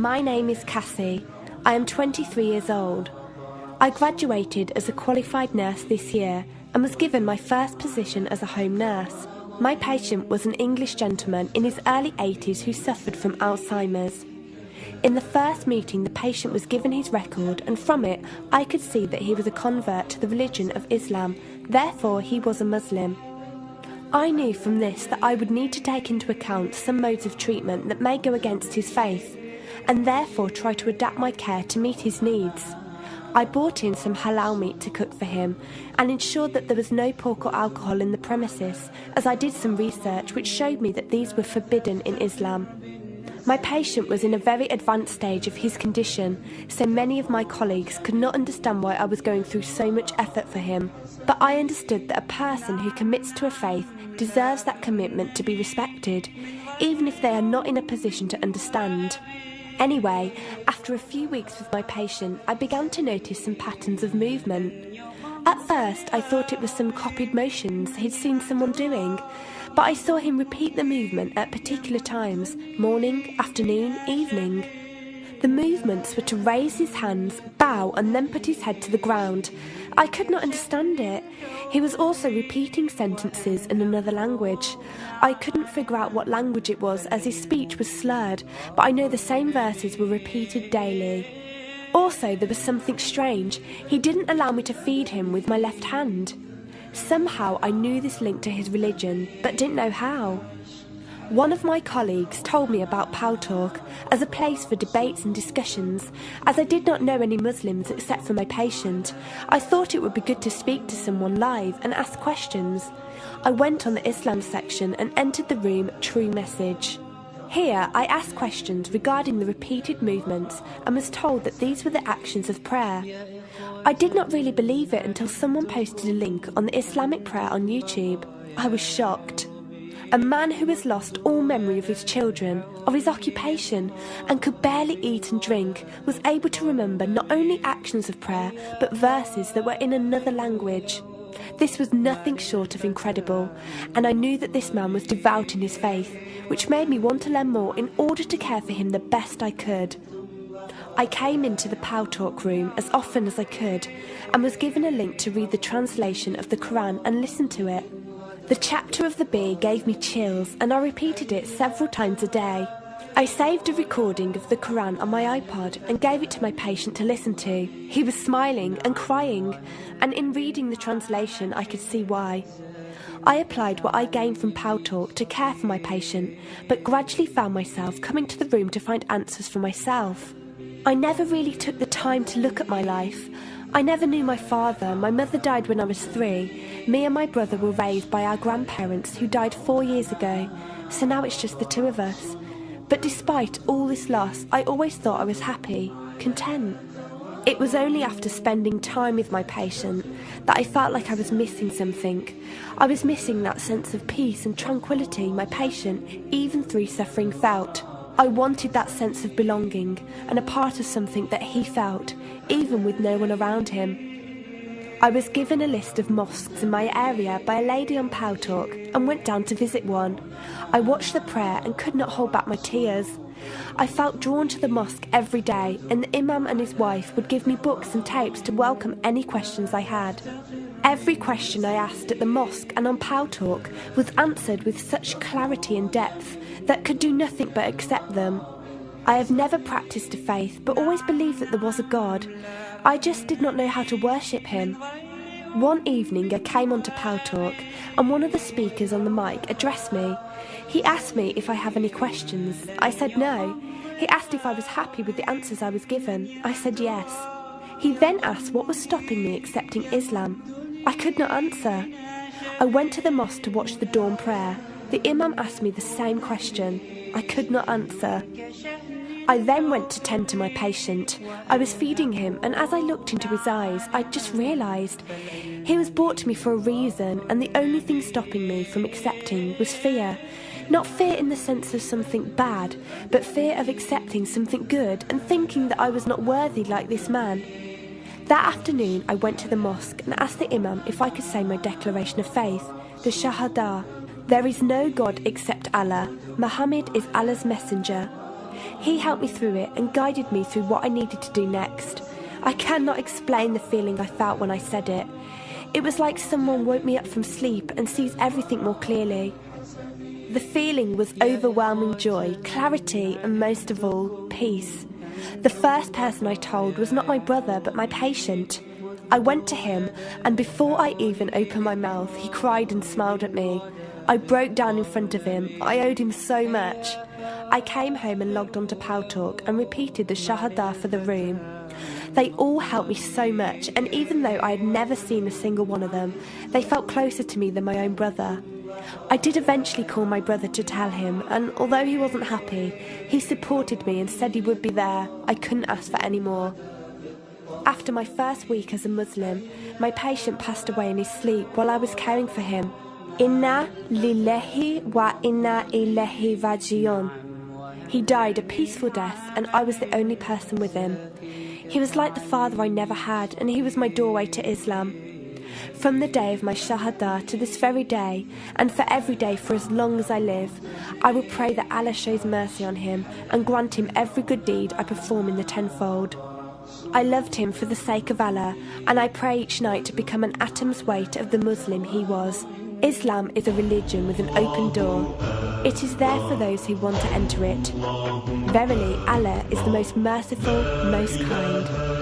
My name is Cassie. I am 23 years old. I graduated as a qualified nurse this year and was given my first position as a home nurse. My patient was an English gentleman in his early 80s who suffered from Alzheimer's. In the first meeting, the patient was given his record, and from it I could see that he was a convert to the religion of Islam, therefore he was a Muslim. I knew from this that I would need to take into account some modes of treatment that may go against his faith, and therefore try to adapt my care to meet his needs. I bought in some halal meat to cook for him and ensured that there was no pork or alcohol in the premises, as I did some research which showed me that these were forbidden in Islam. My patient was in a very advanced stage of his condition, so many of my colleagues could not understand why I was going through so much effort for him. But I understood that a person who commits to a faith deserves that commitment to be respected, even if they are not in a position to understand. Anyway, after a few weeks with my patient, I began to notice some patterns of movement. At first, I thought it was some copied motions he'd seen someone doing, but I saw him repeat the movement at particular times: morning, afternoon, evening. The movements were to raise his hands, bow, and then put his head to the ground. I could not understand it. He was also repeating sentences in another language. I couldn't figure out what language it was, as his speech was slurred, but I know the same verses were repeated daily. Also, there was something strange. He didn't allow me to feed him with my left hand. Somehow I knew this linked to his religion, but didn't know how. One of my colleagues told me about Paltalk as a place for debates and discussions. As I did not know any Muslims except for my patient, I thought it would be good to speak to someone live and ask questions. I went on the Islam section and entered the room True Message. Here I asked questions regarding the repeated movements and was told that these were the actions of prayer. I did not really believe it until someone posted a link on the Islamic prayer on YouTube. I was shocked. A man who has lost all memory of his children, of his occupation, and could barely eat and drink, was able to remember not only actions of prayer, but verses that were in another language. This was nothing short of incredible, and I knew that this man was devout in his faith, which made me want to learn more in order to care for him the best I could. I came into the Paltalk room as often as I could, and was given a link to read the translation of the Quran and listen to it. The chapter of the bee gave me chills, and I repeated it several times a day. I saved a recording of the Quran on my iPod and gave it to my patient to listen to. He was smiling and crying, and in reading the translation I could see why. I applied what I gained from Paltalk to care for my patient, but gradually found myself coming to the room to find answers for myself. I never really took the time to look at my life. I never knew my father. My mother died when I was 3. Me and my brother were raised by our grandparents who died 4 years ago, so now it's just the two of us. But despite all this loss, I always thought I was happy, content. It was only after spending time with my patient that I felt like I was missing something. I was missing that sense of peace and tranquility my patient, even through suffering, felt. I wanted that sense of belonging and a part of something that he felt, even with no one around him. I was given a list of mosques in my area by a lady on Paltalk and went down to visit one. I watched the prayer and could not hold back my tears. I felt drawn to the mosque every day, and the imam and his wife would give me books and tapes to welcome any questions I had. Every question I asked at the mosque and on Paltalk was answered with such clarity and depth that could do nothing but accept them. I have never practiced a faith, but always believed that there was a God. I just did not know how to worship him. One evening I came onto Paltalk, and one of the speakers on the mic addressed me. He asked me if I have any questions. I said no. He asked if I was happy with the answers I was given. I said yes. He then asked what was stopping me accepting Islam. I could not answer. I went to the mosque to watch the dawn prayer. The imam asked me the same question. I could not answer. I then went to tend to my patient. I was feeding him, and as I looked into his eyes, I just realised he was brought to me for a reason, and the only thing stopping me from accepting was fear. Not fear in the sense of something bad, but fear of accepting something good and thinking that I was not worthy like this man. That afternoon I went to the mosque and asked the imam if I could say my declaration of faith, the Shahada. There is no God except Allah. Muhammad is Allah's messenger. He helped me through it and guided me through what I needed to do next. I cannot explain the feeling I felt when I said it. It was like someone woke me up from sleep and sees everything more clearly. The feeling was overwhelming joy, clarity, and most of all, peace. The first person I told was not my brother, but my patient. I went to him, and before I even opened my mouth, he cried and smiled at me. I broke down in front of him. I owed him so much. I came home and logged onto Paltalk and repeated the Shahada for the room. They all helped me so much, and even though I had never seen a single one of them, they felt closer to me than my own brother. I did eventually call my brother to tell him, and although he wasn't happy, he supported me and said he would be there. I couldn't ask for any more. After my first week as a Muslim, my patient passed away in his sleep while I was caring for him. Inna lillahi wa inna ilaihi raji'un. He died a peaceful death, and I was the only person with him. He was like the father I never had, and he was my doorway to Islam. From the day of my Shahada to this very day, and for every day for as long as I live, I will pray that Allah shows mercy on him and grant him every good deed I perform in the tenfold. I loved him for the sake of Allah, and I pray each night to become an atom's weight of the Muslim he was. Islam is a religion with an open door. It is there for those who want to enter it. Verily, Allah is the most merciful, most kind.